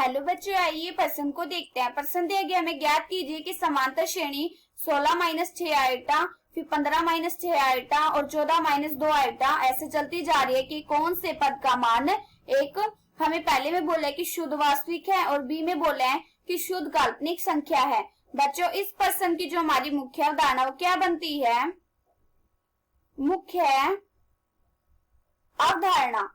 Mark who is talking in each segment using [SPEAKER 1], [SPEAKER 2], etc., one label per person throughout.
[SPEAKER 1] Hello बच्चों, आइए प्रश्न को देखते हैं। प्रश्न दिया गया हमें, ज्ञात कीजिए कि समांतर श्रेणी 16 माइनस 6 आइटा, फिर 15 माइनस 6 आइटा और 14 माइनस 2 आइटा ऐसे चलती जा रही है कि कौन से पद का मान एक हमें पहले में बोला है कि शुद्ध वास्तविक है और बी में बोला है कि शुद्ध काल्पनिक संख्या है। बच्चों, इस प्रश्न की जो हमारी मुख्य अवधारणा वो क्या बनती है? मुख्य अवधारणा।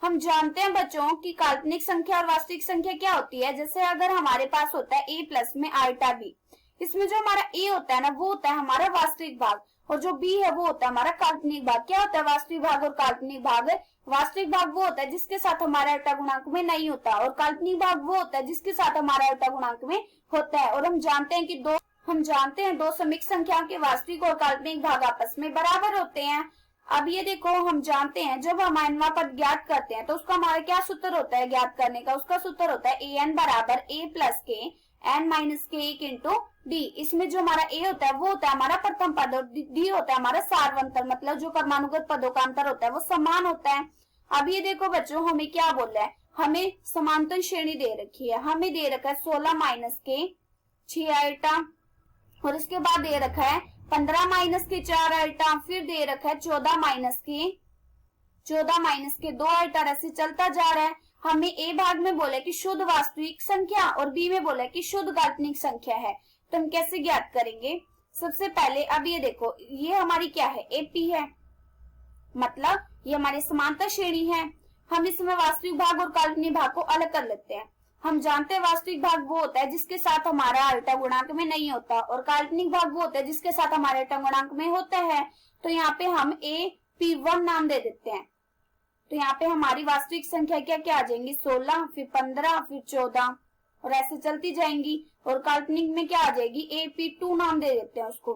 [SPEAKER 1] हम जानते हैं बच्चों कि काल्पनिक संख्या और वास्तविक संख्या क्या होती है। जैसे अगर हमारे पास होता है a प्लस में आइटा b, इसमें जो हमारा a होता है ना वो होता है हमारा वास्तविक भाग और जो b है वो होता है हमारा काल्पनिक भाग। क्या होता है वास्तविक भाग और काल्पनिक भाग? वास्तविक भाग वो होता है जिसके साथ हमारा अल्टा गुणांक में नहीं होता और काल्पनिक भाग वो होता है जिसके साथ हमारा अल्टा गुणांक में होता है। और हम जानते हैं दो समीक संख्याओं के वास्तविक और काल्पनिक भाग आपस में बराबर होते हैं। अब ये देखो, हम जानते हैं जब हम एनवा पद ज्ञात करते हैं तो उसका हमारा क्या सूत्र होता है ज्ञात करने का? उसका सूत्र होता है ए एन बराबर ए प्लस के एन माइनस के एक इंटू डी। इसमें जो हमारा ए होता है वो होता है हमारा प्रथम पद और डी होता है हमारा सार्वंतर, मतलब जो परमाणुगत पदों का अंतर होता है वो समान होता है। अब ये देखो बच्चों, हमें क्या बोल रहा है, हमें समांतर श्रेणी दे रखी है। हमें दे रखा है 16 माइनस के 6 आइटा और इसके बाद दे रखा है 15 माइनस के 4 आइटा, फिर दे रखा है 14 माइनस के 2 आइटा। ऐसे चलता जा रहा है। हमें ए भाग में बोला कि शुद्ध वास्तविक संख्या और बी में बोला कि शुद्ध काल्पनिक संख्या है। तो हम कैसे ज्ञात करेंगे? सबसे पहले अब ये देखो, ये हमारी क्या है? एपी है, मतलब ये हमारी समांतर श्रेणी है। हम इसमें वास्तविक भाग और काल्पनिक भाग को अलग कर लेते हैं। हम जानते हैं वास्तविक भाग वो होता है जिसके साथ हमारा अल्टा गुणांक में नहीं होता और काल्पनिक भाग वो होता है जिसके साथ हमारे अल्टा गुणांक में होता है। तो यहाँ पे हम AP1 नाम दे देते हैं। तो यहाँ पे हमारी वास्तविक संख्या क्या क्या आ जाएंगी? 16, फिर 15, फिर 14 और ऐसे चलती जाएंगी। और काल्पनिक में क्या आ जाएगी? AP2 नाम दे देते हैं उसको।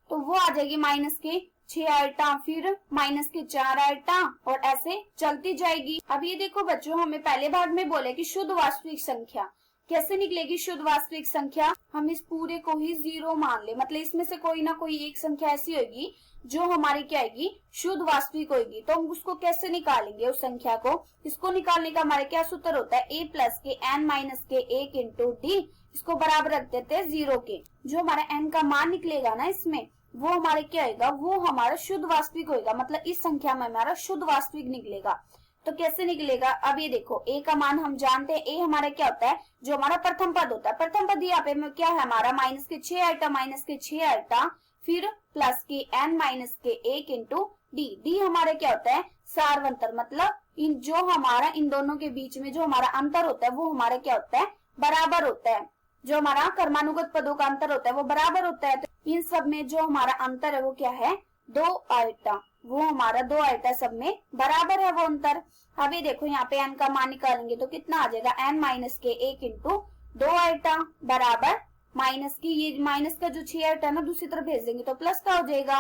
[SPEAKER 1] तो वो आ जाएगी माइनस के 6 आइटा, फिर माइनस के 4 आइटा और ऐसे चलती जाएगी। अब ये देखो बच्चों, हमें पहले भाग में बोले कि शुद्ध वास्तविक संख्या कैसे निकलेगी? शुद्ध वास्तविक संख्या हम इस पूरे को ही 0 मान ले, मतलब इसमें से कोई ना कोई एक संख्या ऐसी होगी जो हमारी क्या आएगी? शुद्ध वास्तविक होगी। तो हम उसको कैसे निकालेंगे उस संख्या को? इसको निकालने का हमारे क्या सूत्र होता है? a प्लस के n माइनस के 1 इंटू डी। इसको बराबर रख देते हैं 0 के। जो हमारा n का मान निकलेगा ना इसमें, वो हमारे क्या होगा? वो हमारा शुद्ध वास्तविक होगा, मतलब इस संख्या में हमारा शुद्ध वास्तविक निकलेगा। तो कैसे निकलेगा? अब ये देखो, a का मान हम जानते हैं। a हमारा क्या होता है? जो हमारा प्रथम पद होता है। प्रथम पद यहाँ पे क्या है हमारा? माइनस के 6 आइटा, माइनस के 6 आइटा, फिर प्लस के n माइनस के 1 इंटू डी। डी हमारे क्या होता है? सार्वंतर, मतलब इन दोनों के बीच में जो हमारा अंतर होता है वो हमारा क्या होता है? बराबर होता है। जो हमारा कर्मानुगत पदों का अंतर होता है वो बराबर होता है। तो इन सब में जो हमारा अंतर है वो क्या है? 2 आइटा। वो हमारा 2 आइटा सब में बराबर है वो अंतर। अब ये देखो, यहाँ पे n का मान निकालेंगे तो कितना आ जाएगा? n माइनस के 1 इंटू 2 आइटा बराबर माइनस की, ये माइनस का जो 6 आइटा ना दूसरी तरफ भेज देंगे तो प्लस का हो जाएगा।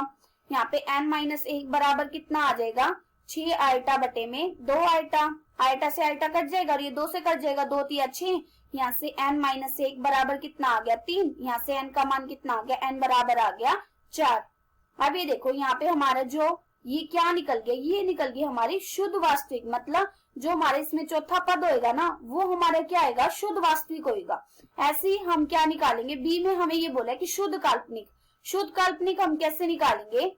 [SPEAKER 1] यहाँ पे n माइनस 1 बराबर कितना आ जाएगा? 6 आइटा बटे में 2 आइटा। आइटा से आइटा कट जाएगा और ये 2 से कट जाएगा, 2 3 6। यहाँ से n माइनस 1 बराबर कितना आ गया? 3। यहाँ से n का मान कितना आ गया? n बराबर आ गया 4। अब ये देखो, यहाँ पे हमारा जो ये क्या निकल गया? ये निकल गई हमारी शुद्ध वास्तविक, मतलब जो हमारे इसमें चौथा पद होएगा ना वो हमारा क्या आएगा? शुद्ध वास्तविक होएगा। ऐसे ही हम क्या निकालेंगे? बी में हमें ये बोला है कि शुद्ध काल्पनिक। शुद्ध काल्पनिक हम कैसे निकालेंगे?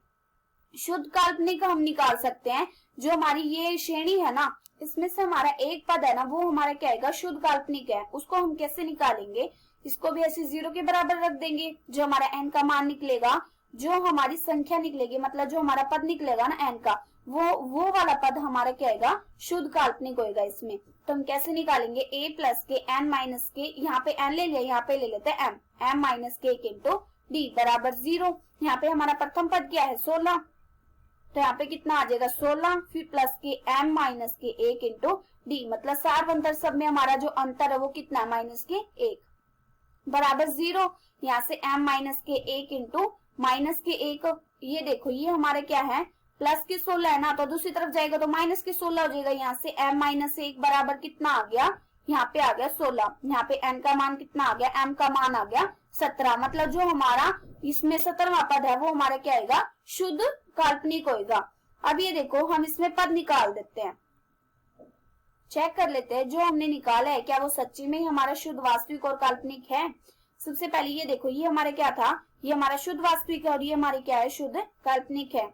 [SPEAKER 1] शुद्ध काल्पनिक हम निकाल सकते हैं, जो हमारी ये श्रेणी है ना इसमें से हमारा एक पद है ना वो हमारा क्या आएगा? शुद्ध काल्पनिक है। उसको हम कैसे निकालेंगे? इसको भी ऐसे 0 के बराबर रख देंगे। जो हमारा n का मान निकलेगा, जो हमारी संख्या निकलेगी, मतलब जो हमारा पद निकलेगा ना n का, वो वाला पद हमारा क्या आएगा? शुद्ध काल्पनिक होएगा इसमें। तो हम कैसे निकालेंगे? a प्लस के n माइनस के, यहाँ पे n ले लिया, यहाँ पे ले लेते हैं m माइनस के 1 इंटू डी बराबर 0। यहाँ पे हमारा प्रथम पद क्या है? 16। तो यहाँ पे कितना आ जाएगा? 16, फिर प्लस के m माइनस के 1 इंटू डी, मतलब सार्वंतर सब में हमारा जो अंतर है वो कितना है? माइनस के 1 बराबर 0। यहाँ से m माइनस के 1 इंटू माइनस के 1, ये देखो ये हमारे क्या है? प्लस के 16 है ना, तो दूसरी तरफ जाएगा तो माइनस के 16 हो जाएगा। यहाँ से m माइनस 1 बराबर कितना आ गया? यहाँ पे आ गया 16। यहाँ पे n का मान कितना आ गया? m का मान आ गया 17, मतलब जो हमारा इसमें 17वां पद है वो हमारा क्या आएगा? शुद्ध काल्पनिक होएगा। अब ये देखो, हम इसमें पद निकाल देते हैं। चेक कर लेते हैं जो हमने निकाला है क्या वो सच्ची में ही हमारा शुद्ध वास्तविक और काल्पनिक है। सबसे पहले ये देखो, ये हमारा क्या था, ये हमारा शुद्ध वास्तविक है और ये हमारी क्या है, शुद्ध काल्पनिक है।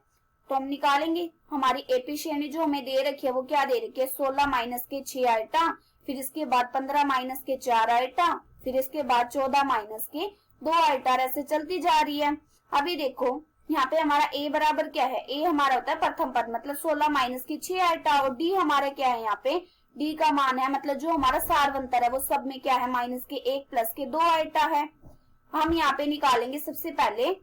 [SPEAKER 1] तो हम निकालेंगे। हमारी एपी श्रेणी जो हमें दे रखी है वो क्या दे रखी है, 16 माइनस के 6 आइटा, फिर इसके बाद 15 माइनस के 4 आइटा, फिर इसके बाद 14 माइनस के 2 आइटा, ऐसे चलती जा रही है। अभी देखो यहाँ पे हमारा a बराबर क्या है, a हमारा होता है प्रथम पद मतलब 16 माइनस की 6 आइटा, और d हमारा क्या है, यहाँ पे d का मान है मतलब जो हमारा सारवंतर है वो सब में क्या है, माइनस के 1 प्लस के 2 आइटा है। हम यहाँ पे निकालेंगे सबसे पहले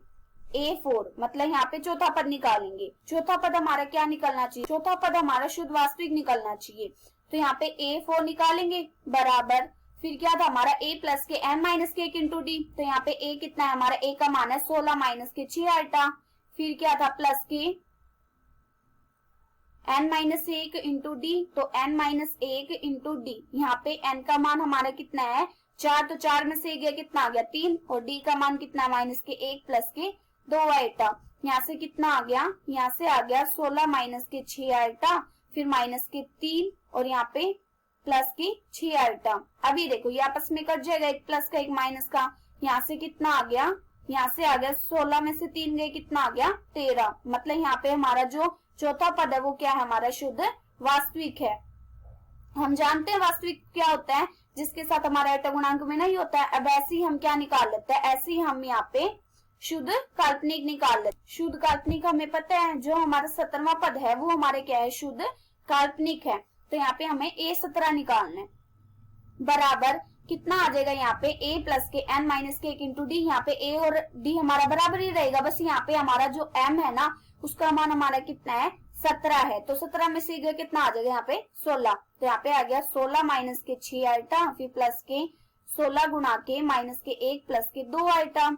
[SPEAKER 1] a4 मतलब यहाँ पे चौथा पद निकालेंगे। चौथा पद हमारा क्या निकलना चाहिए, चौथा पद हमारा शुद्ध वास्तविक निकलना चाहिए। तो यहाँ पे a4 निकालेंगे बराबर, फिर क्या था हमारा a प्लस के n माइनस के 1 इंटू डी। तो यहाँ पे a कितना है, हमारा a का मान है 16 माइनस के 6 आइटा, फिर क्या था प्लस के n माइनस 1 इंटू डी। तो n माइनस 1 इंटू डी, यहाँ पे n का मान हमारा कितना है 4, तो 4 में से गया कितना आ गया 3, और d का मान कितना माइनस के 1 प्लस के 2 आइटा। यहाँ से कितना आ गया, यहाँ से आ गया 16 माइनस के 6 आइटा, फिर माइनस के 3 और यहाँ पे प्लस की 6 आइटा। अभी देखो ये आपस में कट जाएगा, एक प्लस का एक माइनस का। यहाँ से कितना आ गया, यहाँ से आ गया 16 में से 3 गए कितना आ गया 13, मतलब यहाँ पे हमारा जो चौथा पद है वो क्या है, हमारा शुद्ध वास्तविक है। हम जानते हैं वास्तविक क्या होता है, जिसके साथ हमारा आइटा गुणांक में नहीं होता है। अब ऐसे ही हम क्या निकाल लेते हैं, ऐसे ही हम यहाँ पे शुद्ध काल्पनिक निकाल लेते। शुद्ध काल्पनिक हमें पता है जो हमारा 17वां पद है वो हमारे क्या है, शुद्ध काल्पनिक है। तो यहाँ पे हमें a17 निकालना है बराबर कितना आ जाएगा, यहाँ पे a प्लस के n माइनस के 1 इंटू डी। यहाँ पे a और d हमारा बराबर ही रहेगा, बस यहाँ पे हमारा जो m है ना उसका मान हमारा कितना है 17 है। तो 17 में से कितना आ जाएगा यहाँ पे 16। तो यहाँ पे आ गया 16 माइनस के 6 आइटा, फिर प्लस के 16 गुणा के माइनस के 1 प्लस के 2 आइटा।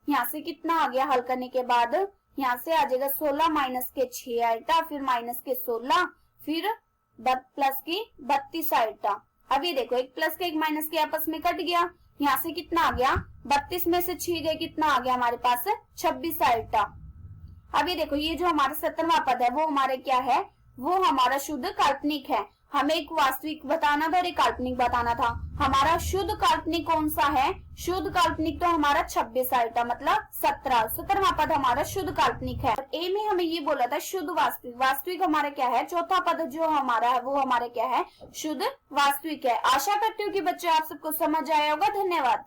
[SPEAKER 1] यहाँ से कितना आ गया हल करने के बाद, यहाँ से आ जाएगा 16 माइनस के 6 आइटा, फिर माइनस के 16, फिर प्लस की 32 आइटा। अभी देखो एक प्लस के एक माइनस के आपस में कट गया, यहाँ से कितना आ गया 32 में से 6 गए कितना आ गया हमारे पास 26 आइटा। अभी देखो ये जो हमारा 17वां पद है वो हमारे क्या है, वो हमारा शुद्ध काल्पनिक है। हमें एक वास्तविक बताना था और एक काल्पनिक बताना था। हमारा शुद्ध काल्पनिक कौन सा है, शुद्ध काल्पनिक तो हमारा 26 आइटा मतलब 17वां पद हमारा शुद्ध काल्पनिक है। ए में हमें ये बोला था शुद्ध वास्तविक, वास्तविक हमारा क्या है, चौथा पद जो हमारा है वो हमारा क्या है, शुद्ध वास्तविक है। आशा करती हूँ कि बच्चे आप सबको समझ आया होगा। धन्यवाद।